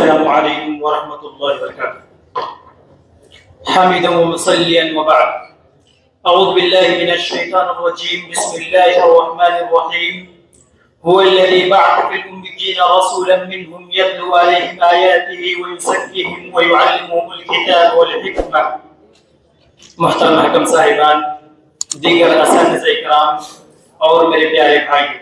السلام علیکم ورحمۃ اللہ وبرکاتہ. حامدا ومصلیا وبعد. اعوذ باللہ من الشیطان الرجیم. بسم اللہ الرحمن الرحیم. هو الذي بعث في الأميين رسولا منهم يتلو عليهم آياته ويزكيهم ويعلمهم الكتاب والحکمہ. محترم حکم صاحبان، دیگر اساتذہ اکرام اور میرے پیارے بھائی،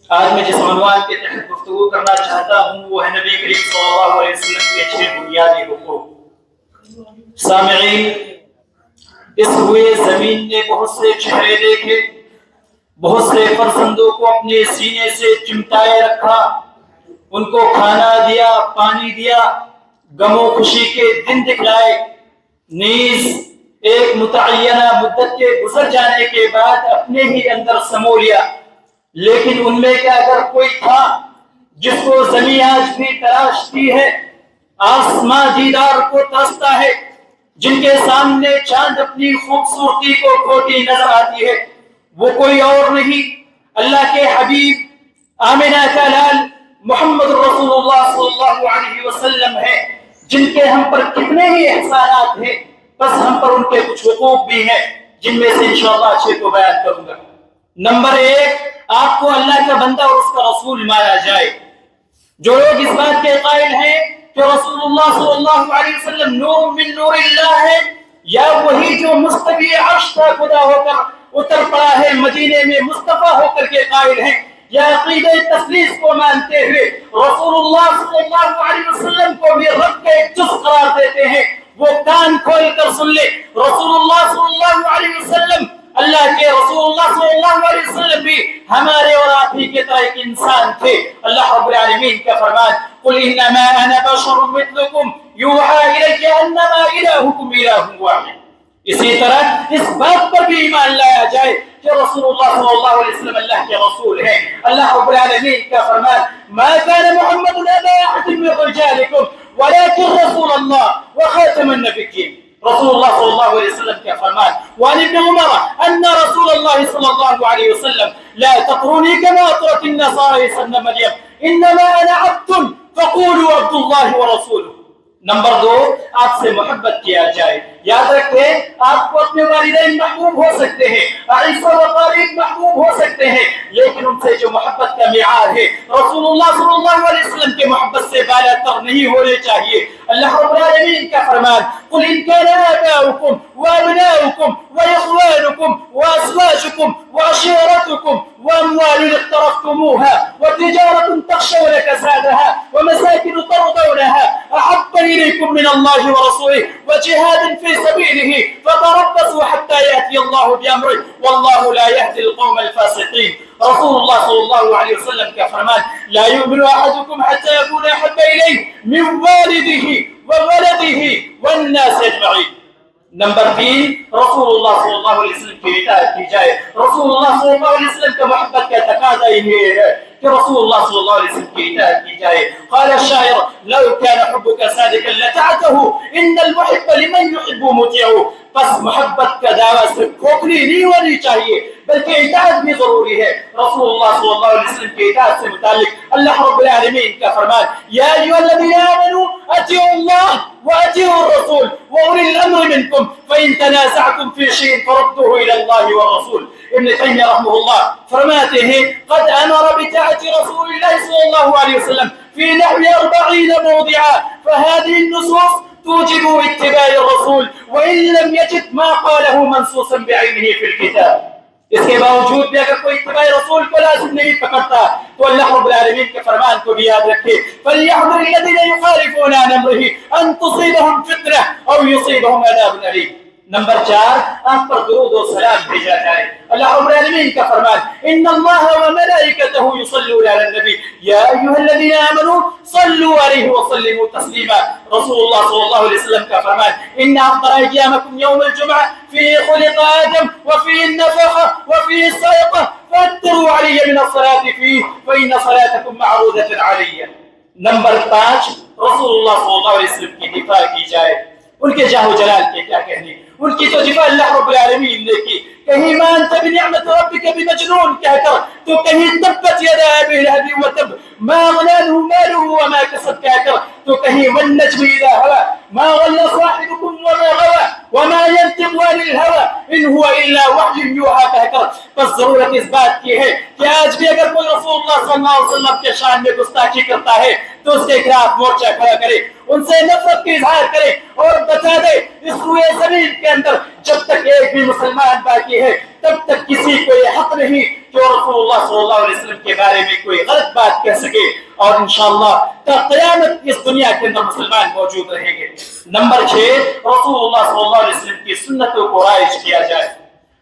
آج میں جس عنوان کے تحت گفتگو کرنا چاہتا ہوں وہ ہے نبی کریم صلی اللہ علیہ وسلم کے 6 بنیادی حقوق. سامعین، اس ہوئے زمین نے بہت سے چہرے دیکھے، بہت سے فرزندوں کو اپنے سینے سے چمٹائے رکھا، ان کو کھانا دیا، پانی دیا، غم و خوشی کے دن دکھلائے، نیز ایک متعینہ مدت کے گزر جانے کے بعد اپنے ہی اندر سمو لیا. لیکن ان میں کیا اگر کوئی تھا جس کو زمین آج بھی تراشتی ہے، آسمان دیدار کو ترستا ہے، جن کے سامنے چاند اپنی خوبصورتی کو کھوتی نظر آتی ہے، وہ کوئی اور نہیں اللہ کے حبیب آمنہ کا لال محمد رسول اللہ صلی اللہ علیہ وسلم ہے، جن کے ہم پر کتنے ہی احسانات ہیں، بس ہم پر ان کے کچھ حقوق بھی ہیں جن میں سے انشاءاللہ 6 کو بیان کروں گا. نمبر 1، آپ کو اللہ کا بندہ اور اس کا رسول مانا جائے. جو لوگ اس بات کے قائل ہیں کہ رسول اللہ صلی اللہ علیہ وسلم نور من نور اللہ ہے، یا وہی جو مستوی عرش کا خدا ہو کر اتر پڑا ہے مدینے میں مصطفیٰ ہو کر کے قائل ہیں، یا عقیدہ تثلیث کو مانتے ہوئے رسول اللہ صلی اللہ علیہ وسلم کو بھی رب کا ایک جز قرار دیتے ہیں، وہ کان کھول کر سن لے. رسول اللہ صلی اللہ علیہ وسلم، اللہ کے رسول اللہ صلی اللہ علیہ وسلم بھی ہمارے اور آپ ہی کے طرح ایک انسان تھے. اللہ رب العالمین کا فرمان، قل انما انا بشر مثلکم یوحی الی انما الہکم الہ واحد. اسی طرح اس بات پر بھی ایمان لایا جائے کہ رسول اللہ صلی اللہ علیہ وسلم اللہ کے رسول ہیں. اللہ رب العالمین کا فرمان، ما كان محمد ابا احد من رجالکم ولكن رسول اللہ وخاتم النبیین. رسول اللہ صلی اللہ علیہ وسلم کا فرمان، وعن ابن عمر ان رسول اللہ صلی اللہ علیہ وسلم لا تطروني كما اطرت النصارى عیسی ابن مریم انما انا عبد فقولوا عبد الله ورسوله. نمبر 2، آپ سے محبت کیا جائے. یاد رکھیں، آپ کو اپنے والدین محبوب ہو سکتے ہیں، عیسی و طارق محبوب ہو سکتے ہیں، لیکن ان سے جو محبت کا معیار ہے رسول اللہ صلی اللہ علیہ وسلم کے محبت سے بالا تر نہیں ہونے چاہیے. اللہ رب العالمین کا فرمان، قل ان كان آباؤكم وابناؤكم واخوانكم وازواجكم وعشيرتكم واموال اقترفتموها وتجارة تخشون كسادها ومساكن ترضونها احب اليكم من الله ورسوله وجهاد في سبيله فتربصوا حتى ياتي الله بامره والله لا يهدي القوم الفاسقين. رسول اللہ صلی اللہ علیہ وسلم کا فرمان، لا يؤمن احدكم حتى يكون احب اليه من والده وولده والناس اجمعین. نمبر 3، رسول اللہ صلی اللہ علیہ وسلم کی اطاعت کی جائے. رسول اللہ صلی اللہ علیہ وسلم کا محبت کا تقاضا یہ ہے کہ رسول اللہ صلی اللہ علیہ وسلم کی اطاعت کی جائے. قال الشاعر، لو كان حبك صادقا لطعته ان المحب لمن يحب مطيع. بس محبت کا دعویٰ صرف کھوکھلی نہیں ہونی چاہیے بلکہ اطاعت بھی ضروری ہے. رسول اللہ صلی اللہ علیہ وسلم کی اطاعت سے متعلق اللہ رب العالمین کا فرمان، یا ایھا الذین آمنوا اطیعوا اللہ واطیعوا الرسول واولی الامر منکم فان تنازعتم فی شیء فردوه الی اللہ والرسول. ابن تیمیہ رحمہ اللہ فرماتے ہیں، قد امر بطاعت رسول اللہ صلی اللہ علیہ وسلم فی نحو 40 موضعا فهذه النصوص توجب اتباع الرسول وان لم يجد ما قاله منصوصا بعينه في الكتاب. اس کے باوجود بھی اگر کوئی اتباع رسول کو لازم نہیں پکڑتا تو اللہ رب العالمین کے فرمان کو بھی یاد رکھے، فَلْيَحْذَرِ الَّذِينَ يُخَالِفُونَ عَنْ أَمْرِهِ أَن تُصِيبَهُمْ فِتْنَةٌ أَوْ يُصِيبَهُمْ عَذَابٌ أَلِيمٌ. نمبر 4، آپ پر درود و سلام بھیجا جائے. اللہ رب العالمین کا فرمان، ان اللہ وملائکتہ یصلون علی النبی یا ایھا الذین آمنوا صلوا علیہ وسلموا تسلیما. رسول اللہ صلی اللہ علیہ وسلم کا فرمان، ان افطر ایامکم یوم الجمعہ فیہ خلق آدم وفیہ النفخہ وفیہ الصیقہ فاکثروا علی من الصلاة فیہ فإن صلاتکم معروضۃ علی. نمبر 5، رسول اللہ صلی اللہ علیہ وسلم کی دفاع کی جائے. ان کے جاہ و جلال کے کیا کہنے، ان کی تو دفاع اللہ رب العالمین نے کی. کہیں ما انت بنعمت ربک بمجنون کہہ کر تو کہیں تبت یدا ابی لہب وتب ما اغنی عنہ مالہ وما کسب کہہ کر تو کہیں والنجم اذا ہوا ما ضل صاحبکم وما غوى وما ينطق عن الهوى ان هو الا وحی یوحی کہہ کر. بس ضرورت اس بات کی ہے کہ آج بھی اگر کوئی رسول اللہ صلی اللہ علیہ وسلم کے شان میں گستاخی کرتا ہے تو اس کے خلاف مورچہ کھڑا کرے, ان سے نفرت کا اظہار کرے اور بتا دے اس روئے زمین کے اندر جب تک ایک بھی مسلمان باقی ہے تب تک کسی کو یہ حق نہیں کہ رسول اللہ صلی اللہ علیہ وسلم کے بارے میں کوئی غلط بات کہہ سکے. اور انشاءاللہ تا قیامت اس دنیا کے اندر مسلمان موجود رہیں گے. نمبر 6, رسول اللہ صلی اللہ علیہ وسلم کی سنتوں کو رائج کیا جائے.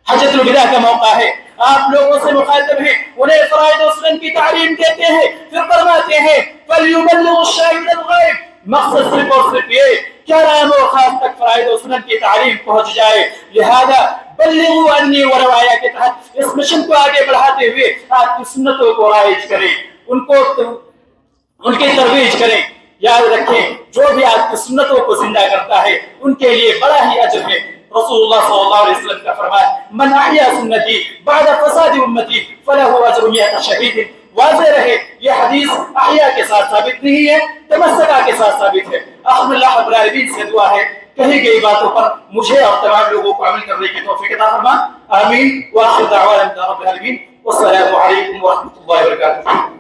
حجۃ الوداع کا موقع ہے, آپ لوگوں سے مخاطب ہیں, انہیں فرائض و سنن کی تعلیم دیتے ہیں, پھر فرماتے ہیں فَلْيُبَلِّغُ الشَّاهِدَ الْغَائِبَ. مقصد صرف اور صرف یہ کہ عام و خاص تک فرائض و سنن کی تعلیم پہنچ جائے. لہذا بلغوا عنی ولو آیا کے تحت اس مشن کو آگے بڑھاتے ہوئے آپ کی سنتوں کو رائج کریں, ان کی ترویج کریں. یاد رکھیں جو بھی آپ کی سنتوں کو زندہ کرتا ہے ان کے لیے بڑا ہی اجر ہے. رسول اللہ صلی اللہ علیہ وسلم کا فرمان من احیا سنتی بعد فساد امتی فلہ اجر 100 شہید. واضح رہے یہ حدیث احیا کے ساتھ ثابت نہیں ہے, تمسکا کے ساتھ ثابت ہے. احمد اللہ رب العالمین سے دعا ہے کہی گئی باتوں پر مجھے اور تمام لوگوں کو عمل کرنے کی توفیق عطا فرما. آمین. وآخر دعوانا رب العالمین والسلام علیکم ورحمۃ اللہ وبرکاتہ.